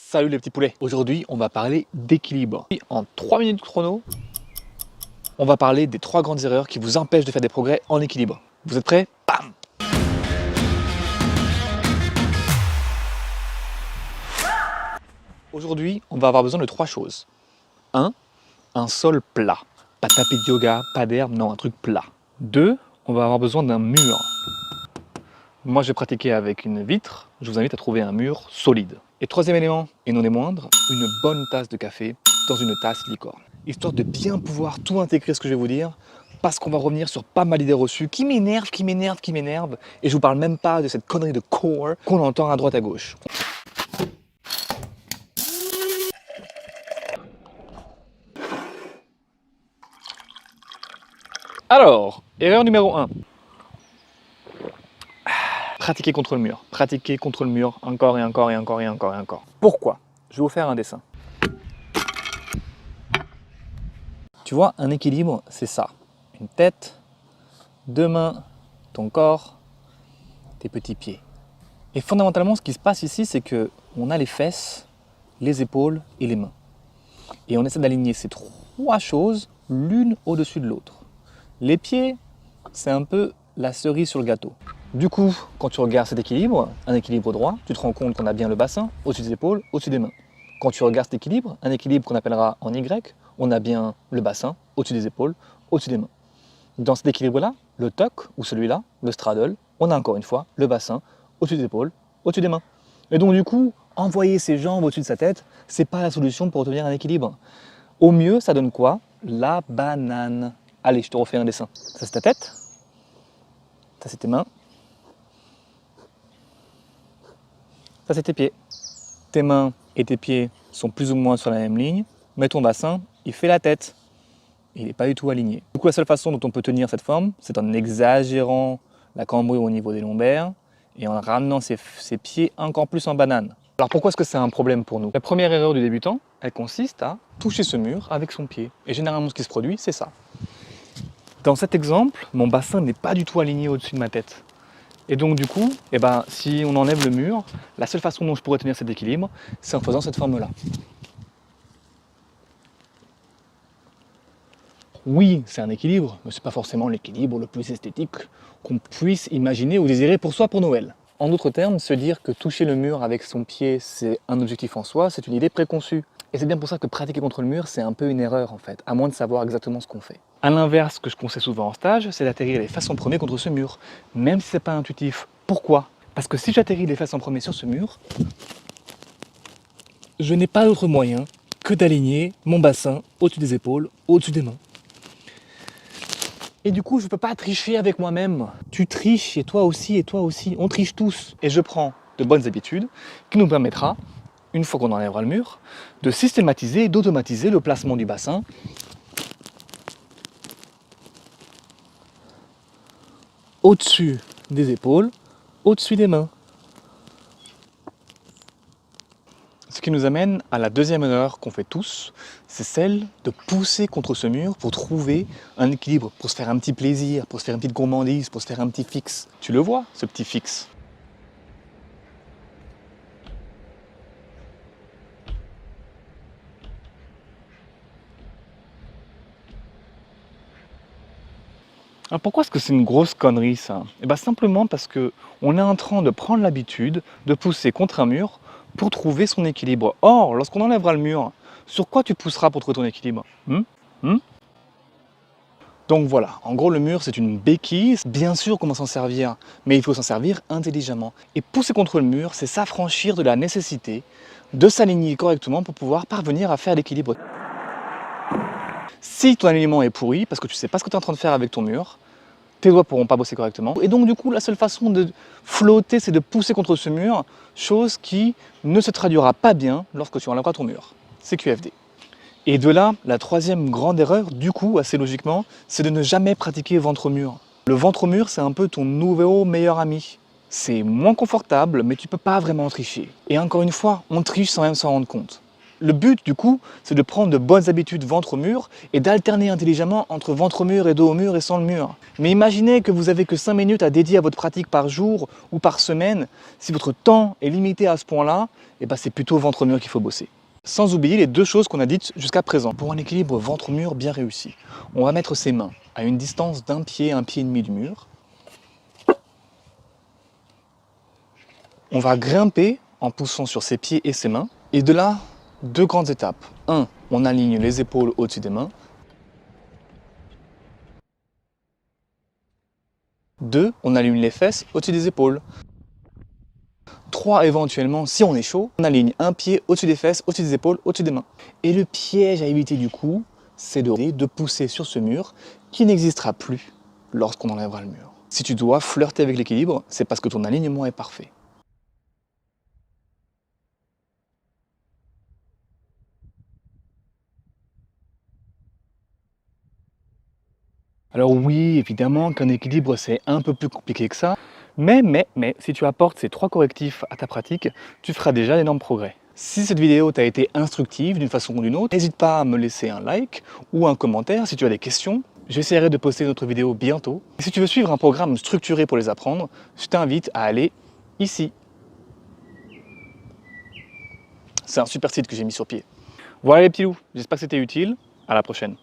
Salut les petits poulets. Aujourd'hui, on va parler d'équilibre. En 3 minutes chrono, on va parler des 3 grandes erreurs qui vous empêchent de faire des progrès en équilibre. Vous êtes prêts? Bam! Aujourd'hui, on va avoir besoin de 3 choses. 1. Un sol plat. Pas de tapis de yoga, pas d'herbe, non, un truc plat. 2. On va avoir besoin d'un mur. Moi, je vais pratiquer avec une vitre. Je vous invite à trouver un mur solide. Et troisième élément, et non des moindres, une bonne tasse de café dans une tasse licorne. Histoire de bien pouvoir tout intégrer ce que je vais vous dire, parce qu'on va revenir sur pas mal d'idées reçues qui m'énervent, et je vous parle même pas de cette connerie de core qu'on entend à droite à gauche. Alors, erreur numéro 1. Pratiquer contre le mur. Pratiquer contre le mur encore et encore et encore et encore et encore. Pourquoi? Je vais vous faire un dessin. Tu vois, un équilibre, c'est ça. Une tête, 2 mains, ton corps, tes petits pieds. Et fondamentalement, ce qui se passe ici, c'est que on a les fesses, les épaules et les mains. Et on essaie d'aligner ces 3 choses l'une au-dessus de l'autre. Les pieds, c'est un peu la cerise sur le gâteau. Du coup, quand tu regardes cet équilibre, un équilibre droit, tu te rends compte qu'on a bien le bassin au-dessus des épaules, au-dessus des mains. Quand tu regardes cet équilibre, un équilibre qu'on appellera en Y, on a bien le bassin au-dessus des épaules, au-dessus des mains. Dans cet équilibre-là, le tuck, ou celui-là, le straddle, on a encore une fois le bassin au-dessus des épaules, au-dessus des mains. Et donc du coup, envoyer ses jambes au-dessus de sa tête, c'est pas la solution pour obtenir un équilibre. Au mieux, ça donne quoi? La banane. Allez, je te refais un dessin. Ça c'est ta tête, ça c'est tes mains, ça c'est tes pieds. Tes mains et tes pieds sont plus ou moins sur la même ligne, mais ton bassin, il fait la tête. Il n'est pas du tout aligné. Du coup, la seule façon dont on peut tenir cette forme, c'est en exagérant la cambrure au niveau des lombaires et en ramenant ses pieds encore plus en banane. Alors pourquoi est-ce que c'est un problème pour nous? La première erreur du débutant, elle consiste à toucher ce mur avec son pied. Et généralement, ce qui se produit, c'est ça. Dans cet exemple, mon bassin n'est pas du tout aligné au-dessus de ma tête. Et donc du coup, si on enlève le mur, la seule façon dont je pourrais tenir cet équilibre, c'est en faisant cette forme-là. Oui, c'est un équilibre, mais ce n'est pas forcément l'équilibre le plus esthétique qu'on puisse imaginer ou désirer pour soi pour Noël. En d'autres termes, se dire que toucher le mur avec son pied, c'est un objectif en soi, c'est une idée préconçue. Et c'est bien pour ça que pratiquer contre le mur, c'est un peu une erreur en fait, à moins de savoir exactement ce qu'on fait. A l'inverse, ce que je conseille souvent en stage, c'est d'atterrir les fesses en premier contre ce mur, même si c'est pas intuitif. Pourquoi? Parce que si j'atterris les fesses en premier sur ce mur, je n'ai pas d'autre moyen que d'aligner mon bassin au-dessus des épaules, au-dessus des mains. Et du coup, je ne peux pas tricher avec moi-même. Tu triches, et toi aussi, on triche tous. Et je prends de bonnes habitudes qui nous permettra, une fois qu'on enlèvera le mur, de systématiser et d'automatiser le placement du bassin au-dessus des épaules, au-dessus des mains. Ce qui nous amène à la deuxième erreur qu'on fait tous, c'est celle de pousser contre ce mur pour trouver un équilibre, pour se faire un petit plaisir, pour se faire une petite gourmandise, pour se faire un petit fixe. Tu le vois, ce petit fixe? Alors pourquoi est-ce que c'est une grosse connerie ça? Simplement parce qu'on est en train de prendre l'habitude de pousser contre un mur pour trouver son équilibre. Or, lorsqu'on enlèvera le mur, sur quoi tu pousseras pour trouver ton équilibre? Donc voilà, en gros le mur c'est une béquille, bien sûr qu'on va s'en servir, mais il faut s'en servir intelligemment. Et pousser contre le mur, c'est s'affranchir de la nécessité de s'aligner correctement pour pouvoir parvenir à faire l'équilibre. Si ton alignement est pourri, parce que tu ne sais pas ce que tu es en train de faire avec ton mur, tes doigts ne pourront pas bosser correctement. Et donc du coup, la seule façon de flotter, c'est de pousser contre ce mur, chose qui ne se traduira pas bien lorsque tu enlèveras ton mur. C'est QFD. Et de là, la troisième grande erreur, du coup, assez logiquement, c'est de ne jamais pratiquer ventre-mur. Le ventre-mur, c'est un peu ton nouveau meilleur ami. C'est moins confortable, mais tu peux pas vraiment tricher. Et encore une fois, on triche sans même s'en rendre compte. Le but, du coup, c'est de prendre de bonnes habitudes ventre au mur et d'alterner intelligemment entre ventre au mur et dos au mur et sans le mur. Mais imaginez que vous avez que 5 minutes à dédier à votre pratique par jour ou par semaine. Si votre temps est limité à ce point-là, eh ben c'est plutôt ventre au mur qu'il faut bosser. Sans oublier les deux choses qu'on a dites jusqu'à présent. Pour un équilibre ventre au mur bien réussi, on va mettre ses mains à une distance d'un pied, un pied et demi du mur. On va grimper en poussant sur ses pieds et ses mains. Et de là, deux grandes étapes. 1. On aligne les épaules au-dessus des mains. 2. On aligne les fesses au-dessus des épaules. 3. Éventuellement, si on est chaud, on aligne un pied au-dessus des fesses, au-dessus des épaules, au-dessus des mains. Et le piège à éviter du coup, c'est de pousser sur ce mur qui n'existera plus lorsqu'on enlèvera le mur. Si tu dois flirter avec l'équilibre, c'est parce que ton alignement est parfait. Alors oui, évidemment qu'un équilibre c'est un peu plus compliqué que ça, mais si tu apportes ces 3 correctifs à ta pratique, tu feras déjà d'énormes progrès. Si cette vidéo t'a été instructive d'une façon ou d'une autre, n'hésite pas à me laisser un like ou un commentaire si tu as des questions. J'essaierai de poster une autre vidéo bientôt. Et si tu veux suivre un programme structuré pour les apprendre, je t'invite à aller ici. C'est un super site que j'ai mis sur pied. Voilà les petits loups, j'espère que c'était utile. À la prochaine.